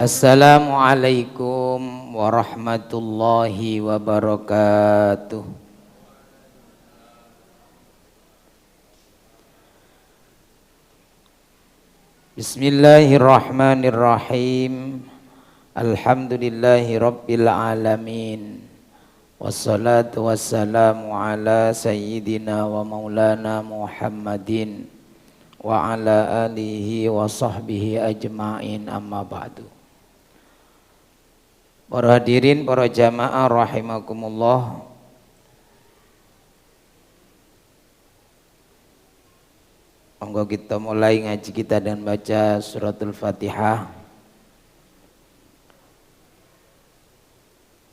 Assalamualaikum warahmatullahi wabarakatuh. Bismillahirrahmanirrahim. Alhamdulillahi rabbil alamin. Wassalatu wassalamu ala sayyidina wa maulana Muhammadin wa ala alihi wa sahbihi ajma'in, amma ba'du. Para hadirin, para jamaah rahimakumullah. Monggo kita mulai ngaji kita dan baca suratul Fatihah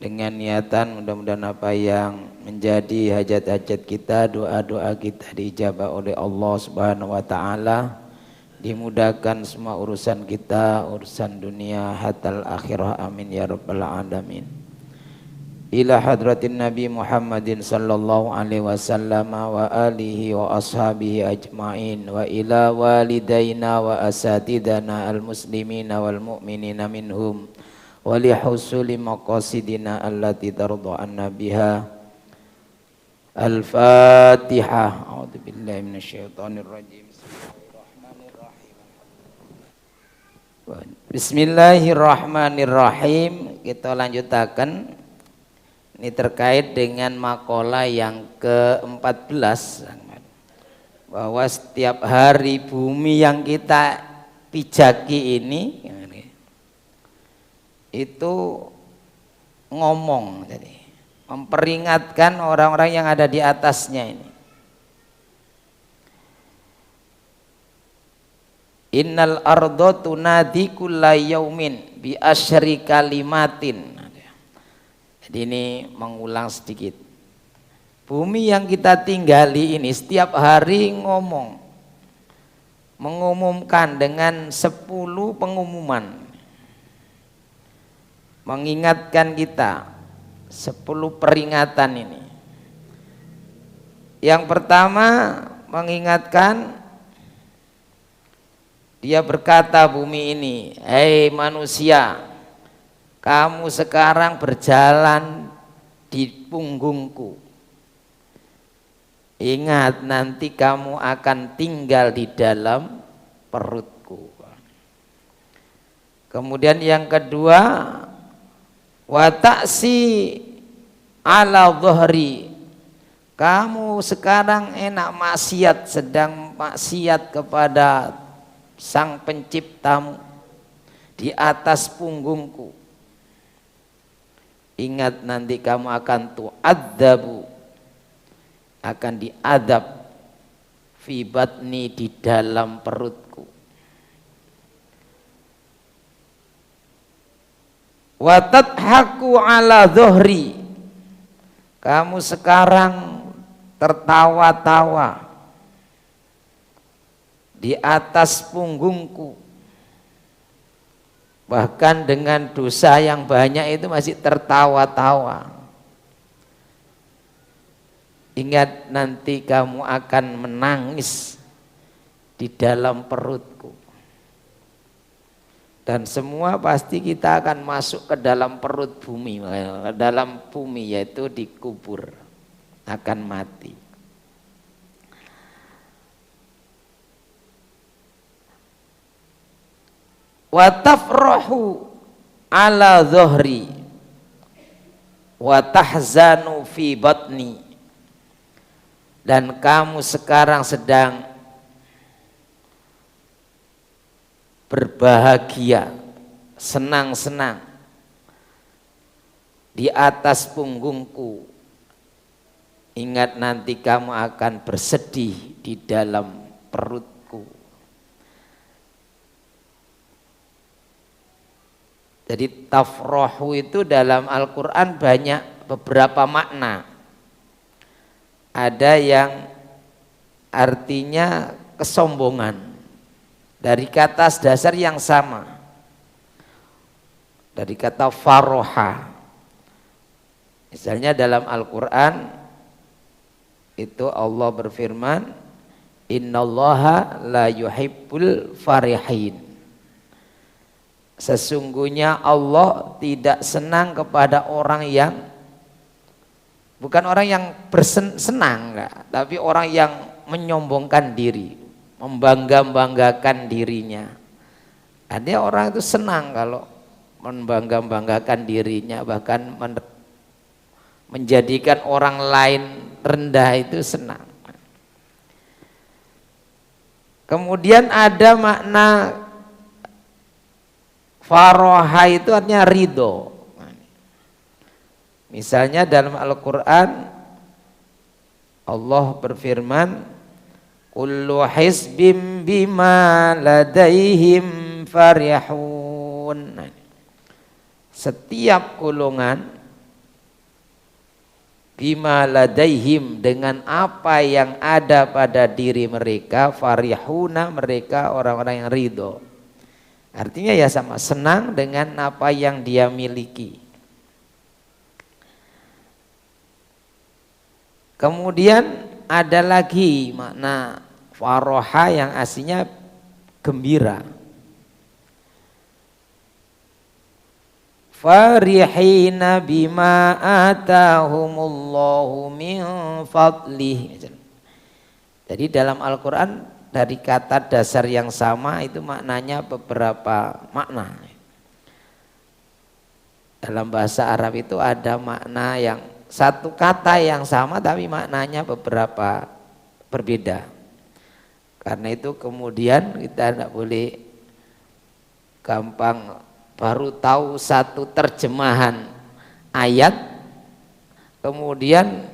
dengan niatan mudah-mudahan apa yang menjadi hajat-hajat kita, doa-doa kita diijabah oleh Allah Subhanahu wa taala, dimudahkan semua urusan kita, urusan dunia hatal akhirah, amin ya rabbal alamin. Ila hadratin Nabi Muhammadin sallallahu alaihi wasallam wa alihi wa ashabihi ajma'in, wa ila walidaina wa asatidana al-muslimina wal mu'minina minhum, wa li husuli maqasidina allati tardu anna biha. Al-Fatihah. A'udzu billahi minasyaitonir rajim. Bismillahirrahmanirrahim. Kita lanjutakan. Ini terkait dengan makalah yang ke-14, bahwa setiap hari bumi yang kita pijaki ini itu ngomong, jadi memperingatkan orang-orang yang ada di atasnya ini. Innal ardo tunadi kulla yaumin bi asyri kalimatin. Jadi ini mengulang sedikit. Bumi yang kita tinggali ini setiap hari ngomong, mengumumkan dengan 10 pengumuman, mengingatkan kita 10 peringatan ini. Yang pertama mengingatkan, dia berkata bumi ini, hei manusia, kamu sekarang berjalan di punggungku. Ingat, nanti kamu akan tinggal di dalam perutku. Kemudian yang kedua, wa ta'si ala dhahri. Kamu sekarang enak maksiat, sedang maksiat kepada Sang Penciptamu di atas punggungku. Ingat, nanti kamu akan tu'adzabu, akan diadab, fi batni, di dalam perutku. Wa tadhaku ala dhuhri. Kamu sekarang tertawa-tawa di atas punggungku. Bahkan dengan dosa yang banyak itu masih tertawa-tawa. Ingat, nanti kamu akan menangis di dalam perutku. Dan semua pasti kita akan masuk ke dalam perut bumi, ke dalam bumi, yaitu dikubur, akan mati. Wa tafrahu ala dhuhri wa tahzanu fi batni. Dan kamu sekarang sedang berbahagia, senang-senang di atas punggungku. Ingat, nanti kamu akan bersedih di dalam perut. Jadi tafrahu itu dalam Al-Quran banyak beberapa makna. Ada yang artinya kesombongan, dari kata dasar yang sama, dari kata faroha. Misalnya dalam Al-Quran itu Allah berfirman, innallaha la yuhibbul farihin. Sesungguhnya Allah tidak senang kepada orang yang bukan orang yang bersenang, enggak, tapi orang yang menyombongkan diri, membangga-banggakan dirinya. Ada orang itu senang kalau membangga-banggakan dirinya, bahkan menjadikan orang lain rendah itu senang. Kemudian ada makna faroha itu artinya ridho. Misalnya dalam Al-Quran Allah berfirman, kullu hizbim bima ladaihim farihun. Setiap golongan bima ladaihim, dengan apa yang ada pada diri mereka, farihuna, mereka orang-orang yang ridho. Artinya ya sama, senang dengan apa yang dia miliki. Kemudian ada lagi makna faroha yang aslinya gembira. Farihina bima atahumullahu min fadlih. Jadi dalam Al-Quran dari kata dasar yang sama itu maknanya beberapa makna. Dalam bahasa Arab itu ada makna yang satu kata yang sama tapi maknanya beberapa berbeda. Karena itu kemudian kita tidak boleh gampang baru tahu satu terjemahan ayat kemudian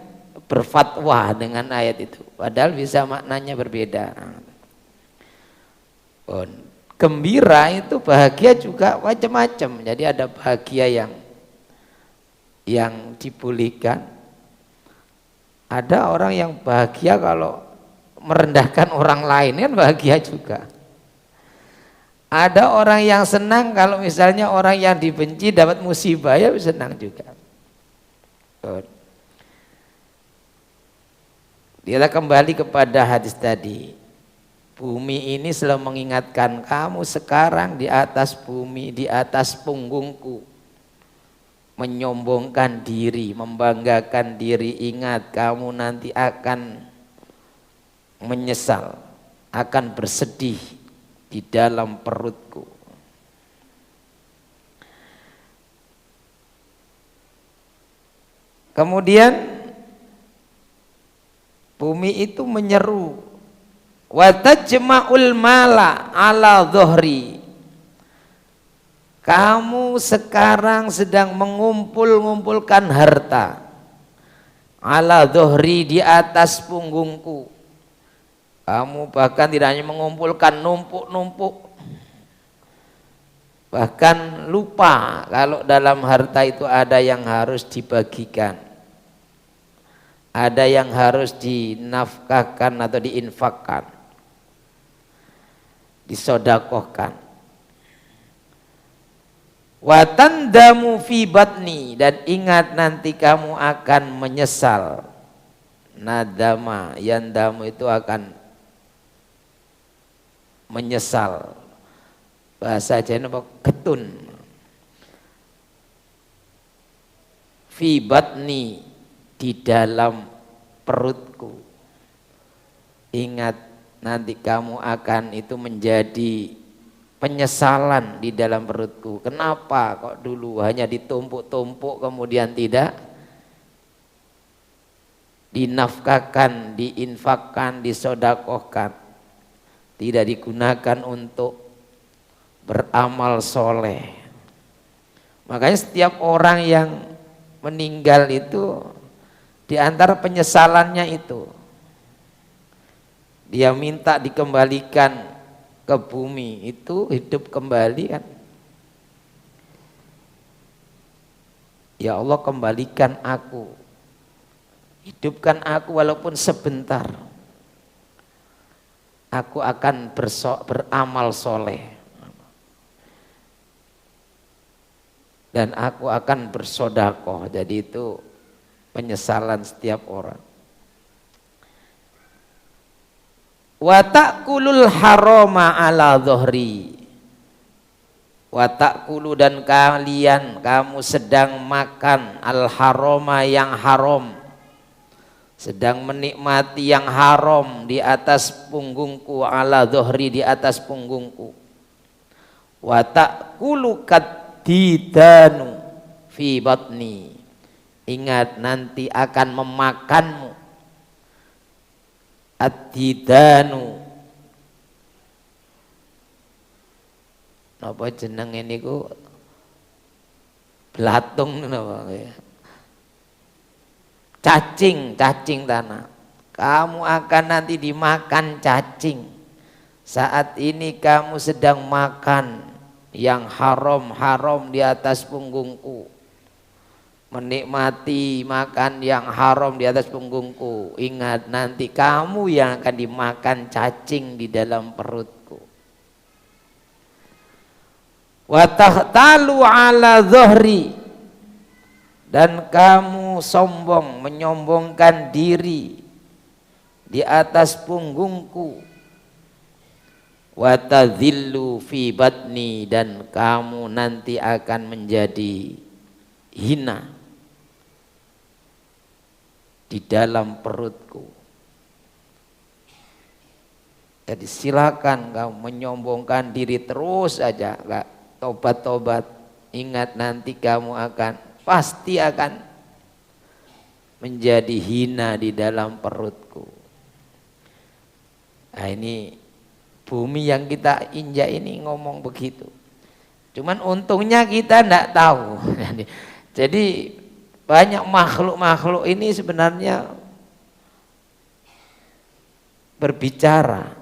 berfatwa dengan ayat itu, padahal bisa maknanya berbeda. Gembira itu bahagia juga macam-macam. Jadi ada bahagia yang dipulihkan. Ada orang yang bahagia kalau merendahkan orang lain, kan bahagia juga. Ada orang yang senang kalau misalnya orang yang dibenci dapat musibah, ya senang juga. Dia kembali kepada hadis tadi. Bumi ini selalu mengingatkan kamu sekarang di atas bumi, di atas punggungku. Menyombongkan diri, membanggakan diri, ingat kamu nanti akan menyesal, akan bersedih di dalam perutku. Kemudian bumi itu menyeru, wa tajma'ul mala ala dhuhri. Kamu sekarang sedang mengumpulkan harta ala dhuhri, di atas punggungku. Kamu bahkan tidak hanya mengumpulkan numpuk-numpuk, bahkan lupa kalau dalam harta itu ada yang harus dibagikan, ada yang harus dinafkahkan atau diinfakkan, disodakohkan. Watandamu fi batni, dan ingat nanti kamu akan menyesal. Nadama, yandamu itu akan menyesal. Bahasa Jawa apa? Ketun. Fi batni, di dalam perutku. Ingat nanti kamu akan itu menjadi penyesalan di dalam perutku. Kenapa kok dulu hanya ditumpuk-tumpuk kemudian tidak dinafkahkan, diinfakkan, disodakohkan, tidak digunakan untuk beramal soleh. Makanya setiap orang yang meninggal itu di antara penyesalannya itu dia minta dikembalikan ke bumi, itu hidup kembali kan. Ya Allah, kembalikan aku, hidupkan aku walaupun sebentar, aku akan beramal soleh dan aku akan bersodakoh. Jadi itu penyesalan setiap orang. Wa ta'kulul harama ala dhuhri, wa ta'kulu dan kalian kamu sedang makan al haroma yang haram, sedang menikmati yang haram di atas punggungku, ala dhuhri di atas punggungku. Wa ta'kulu kaddidanu fi batni, ingat nanti akan memakanmu ad-didanu. Napa jenenge niku blatung napa ya. Cacing tanah. Kamu akan nanti dimakan cacing. Saat ini kamu sedang makan yang haram di atas punggungku. Menikmati makan yang haram di atas punggungku. Ingat nanti kamu yang akan dimakan cacing di dalam perutku. Wa tahtalu ala dhuhri, dan kamu sombong menyombongkan diri di atas punggungku. Wa tadhillu fi batni, dan kamu nanti akan menjadi hina di dalam perutku. Jadi silakan kamu menyombongkan diri terus aja, enggak tobat-tobat. Ingat nanti kamu pasti akan menjadi hina di dalam perutku. Nah, ini bumi yang kita injak ini ngomong begitu. Cuman untungnya kita enggak tahu. Jadi banyak makhluk-makhluk ini sebenarnya berbicara.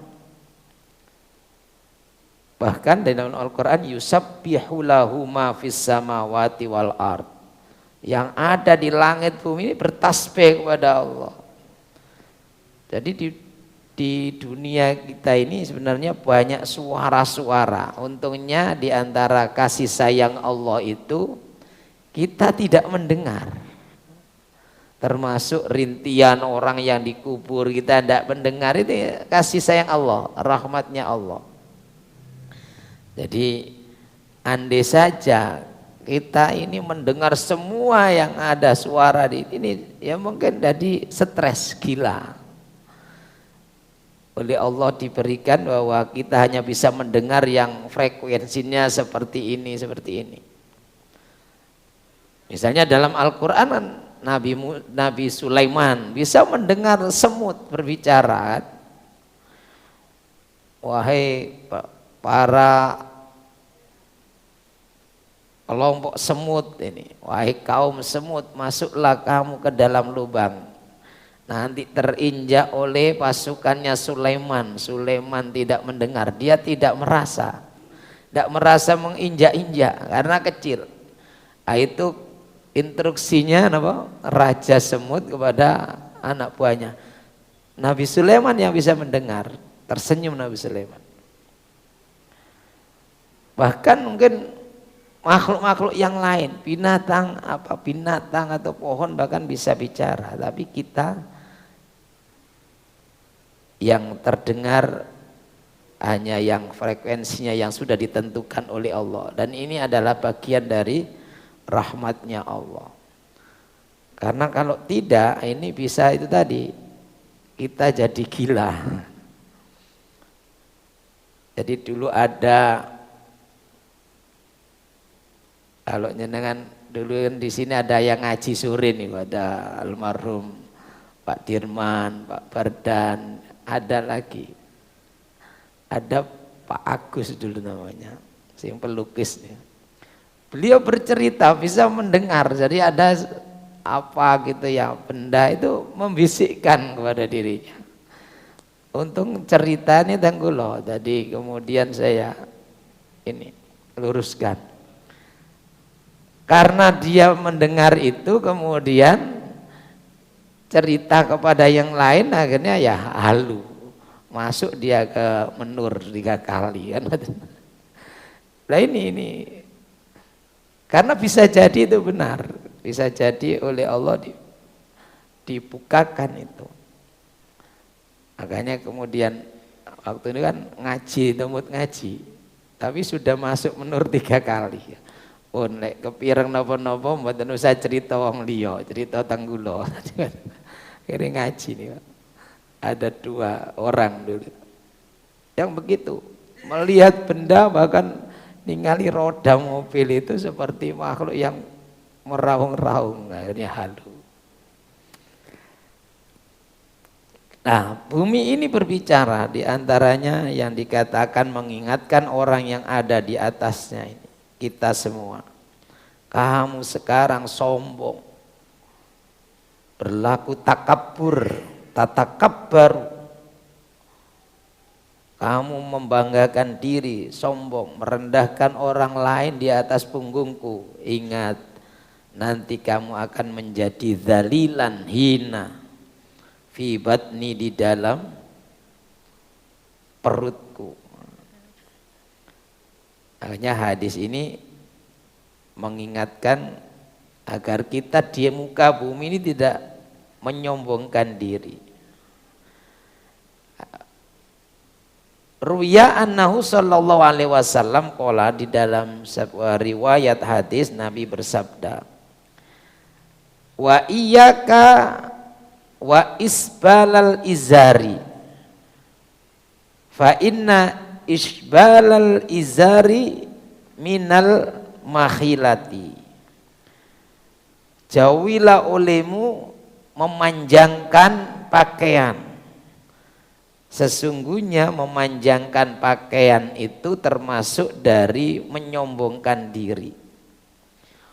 Bahkan dalam Al-Quran yusabbihu lahu ma fis samawati wal ard, yang ada di langit bumi ini bertasbih kepada Allah. Jadi di dunia kita ini sebenarnya banyak suara-suara. Untungnya di antara kasih sayang Allah itu kita tidak mendengar. Termasuk rintian orang yang dikubur kita tidak mendengar, itu kasih sayang Allah, rahmatnya Allah. Jadi andai saja kita ini mendengar semua yang ada suara di ini, ya mungkin jadi stres gila. Oleh Allah diberikan bahwa kita hanya bisa mendengar yang frekuensinya seperti ini, seperti ini. Misalnya dalam Al-Quran Nabi Sulaiman bisa mendengar semut berbicara. Wahai para kelompok semut ini, wahai kaum semut, masuklah kamu ke dalam lubang. Nanti terinjak oleh pasukannya Sulaiman. Sulaiman tidak mendengar, dia tidak merasa menginjak-injak karena kecil. Nah, itu instruksinya apa? Raja semut kepada anak buahnya. Nabi Sulaiman yang bisa mendengar, tersenyum Nabi Sulaiman. Bahkan mungkin makhluk-makhluk yang lain, binatang atau pohon bahkan bisa bicara, tapi kita yang terdengar hanya yang frekuensinya yang sudah ditentukan oleh Allah, dan ini adalah bagian dari rahmatnya Allah. Karena kalau tidak, ini bisa itu tadi, kita jadi gila. Jadi dulu ada, kalau nyenengan dulu kan di sini ada yang ngaji sore nih, ada almarhum Pak Dirman, Pak Bardan, ada lagi, ada Pak Agus dulu namanya, yang pelukis nih. Beliau bercerita bisa mendengar, jadi ada apa gitu ya, benda itu membisikkan kepada dirinya. Untung ceritanya tanggulo, tadi kemudian saya ini luruskan. Karena dia mendengar itu kemudian cerita kepada yang lain, akhirnya ya halu, masuk dia ke menur 3 kali kan. Nah ini karena bisa jadi itu benar, bisa jadi oleh Allah dibukakan itu. Makanya kemudian waktu itu kan ngaji, temut ngaji, tapi sudah masuk menur 3 kali. Oh nek kepireng napa-napa mboten usah cerita wong liya, cerita teng kula. Akhirnya ngaji nih Pak. Ada 2 orang dulu yang begitu melihat benda, bahkan ningali roda mobil itu seperti makhluk yang meraung-raung, akhirnya halu. Nah, bumi ini berbicara, diantaranya yang dikatakan mengingatkan orang yang ada di atasnya ini, kita semua. Kamu sekarang sombong, berlaku takabur, tatakabbaru. Kamu membanggakan diri, sombong, merendahkan orang lain di atas punggungku. Ingat, nanti kamu akan menjadi dzalilan, hina. Fi batni, di dalam perutku. Akhirnya hadis ini mengingatkan agar kita di muka bumi ini tidak menyombongkan diri. Ruya annahu sallallahu alaihi wasallam qala, di dalam sebuah riwayat hadis Nabi bersabda, wa iyyaka wa isbalal izari fa inna isbalal izari minal makhilati. Jauhilah olehmu memanjangkan pakaian, sesungguhnya memanjangkan pakaian itu termasuk dari menyombongkan diri.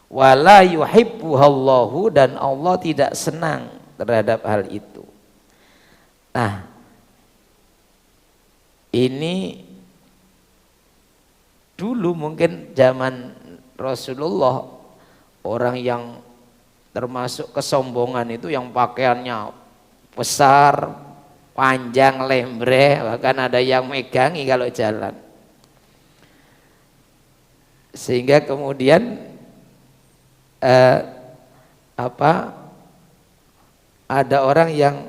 Wala yuhibbuhallahu, dan Allah tidak senang terhadap hal itu. Nah, ini dulu mungkin zaman Rasulullah, orang yang termasuk kesombongan itu yang pakaiannya besar, panjang, lembre, bahkan ada yang megangi kalau jalan. Sehingga kemudian ada orang yang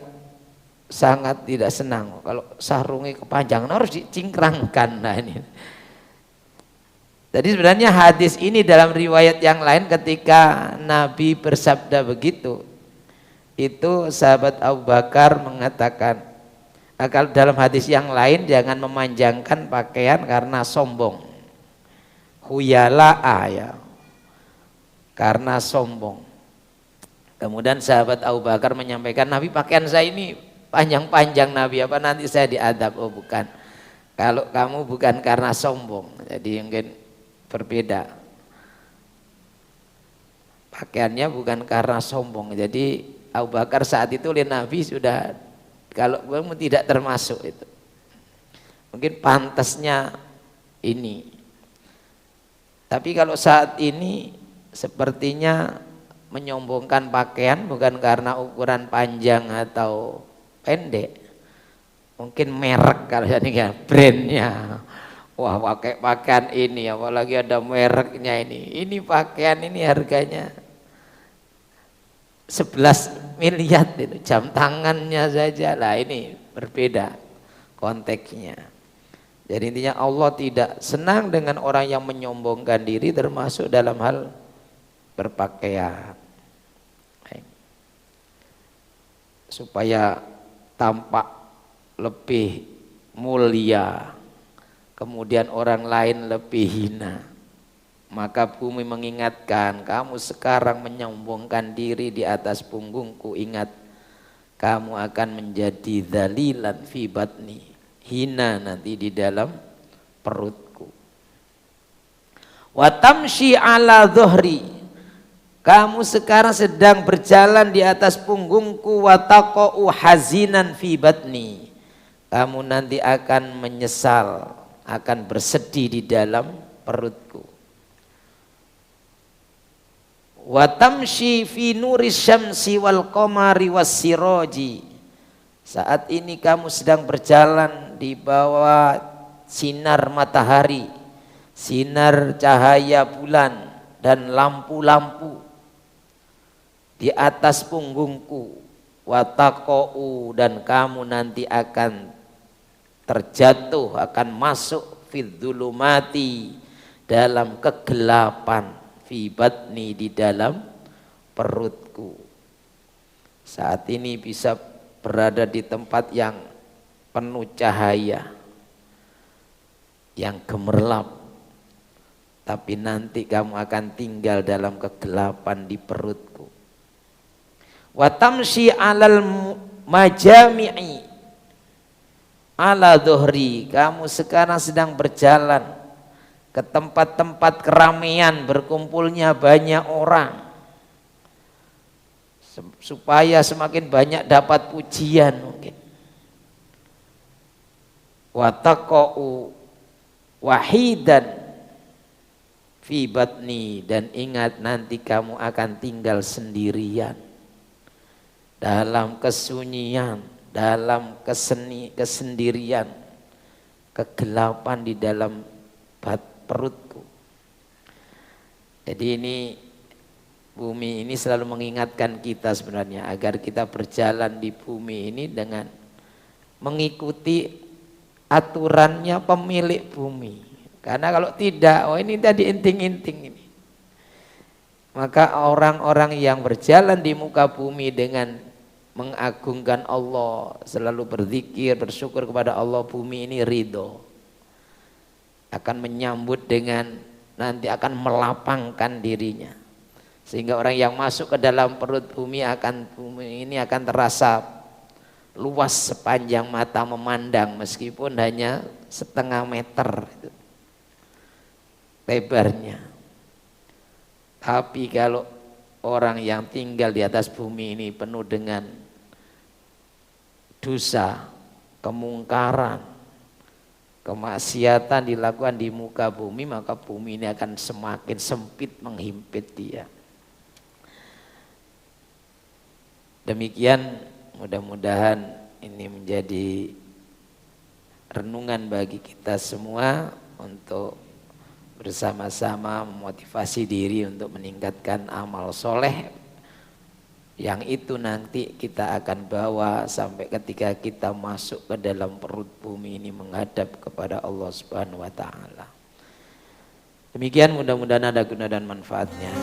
sangat tidak senang kalau sarungnya kepanjangan, harus dicingkrangkan. Nah ini. Jadi sebenarnya hadis ini dalam riwayat yang lain ketika Nabi bersabda begitu, itu sahabat Abu Bakar mengatakan, kalau dalam hadis yang lain jangan memanjangkan pakaian karena sombong, huyala'a, ya, karena sombong. Kemudian sahabat Abu Bakar menyampaikan, Nabi, pakaian saya ini panjang-panjang Nabi, apa nanti saya diadab? Oh bukan, kalau kamu bukan karena sombong. Jadi mungkin berbeda, pakaiannya bukan karena sombong. Jadi Abu Bakar saat itu oleh Nabi sudah, kalau kamu tidak termasuk itu, mungkin pantasnya ini. Tapi kalau saat ini sepertinya menyombongkan pakaian bukan karena ukuran panjang atau pendek, mungkin merek, kalau ini ya brandnya. Wah, pakai pakaian ini, apalagi ada mereknya ini pakaian ini harganya 11 miliar itu, jam tangannya saja lah, ini berbeda konteksnya. Jadi intinya Allah tidak senang dengan orang yang menyombongkan diri, termasuk dalam hal berpakaian, supaya tampak lebih mulia, kemudian orang lain lebih hina. Maka bumi mengingatkan, kamu sekarang menyombongkan diri di atas punggungku, ingat kamu akan menjadi dzalilan fi batni, hina nanti di dalam perutku. Wa tamshi ala dhuhri, kamu sekarang sedang berjalan di atas punggungku, wa taqa'u hazinan fi batni, kamu nanti akan menyesal, akan bersedih di dalam perutku. Wa tamshi fi nuris syamsi wal qamari was siraji, saat ini kamu sedang berjalan di bawah sinar matahari, sinar cahaya bulan dan lampu-lampu di atas punggungku. Wataqou, dan kamu nanti akan terjatuh, akan masuk fidzulumati, dalam kegelapan, fi batni, di dalam perutku. Saat ini bisa berada di tempat yang penuh cahaya, yang gemerlap, tapi nanti kamu akan tinggal dalam kegelapan di perutku. Wa tamshi alal majami'i ala dhuhri, kamu sekarang sedang berjalan ke tempat-tempat keramaian, berkumpulnya banyak orang, supaya semakin banyak dapat pujian mungkin. Wa taqa'u wahidan fi batni, dan ingat nanti kamu akan tinggal sendirian dalam kesunyian, dalam kesendirian, kegelapan di dalam perutku. Jadi ini bumi ini selalu mengingatkan kita sebenarnya agar kita berjalan di bumi ini dengan mengikuti aturannya pemilik bumi. Karena kalau tidak, oh ini tadi inting-inting ini. Maka orang-orang yang berjalan di muka bumi dengan mengagungkan Allah, selalu berzikir, bersyukur kepada Allah, bumi ini ridho, akan menyambut dengan, nanti akan melapangkan dirinya, sehingga orang yang masuk ke dalam perut bumi ini akan terasa luas sepanjang mata memandang, meskipun hanya setengah meter lebarnya. Tapi kalau orang yang tinggal di atas bumi ini penuh dengan dosa, kemungkaran, kemaksiatan dilakukan di muka bumi, maka bumi ini akan semakin sempit menghimpit dia. Demikian, mudah-mudahan ini menjadi renungan bagi kita semua untuk bersama-sama memotivasi diri untuk meningkatkan amal soleh, yang itu nanti kita akan bawa sampai ketika kita masuk ke dalam perut bumi ini menghadap kepada Allah Subhanahu wa taala. Demikian, mudah-mudahan ada guna dan manfaatnya.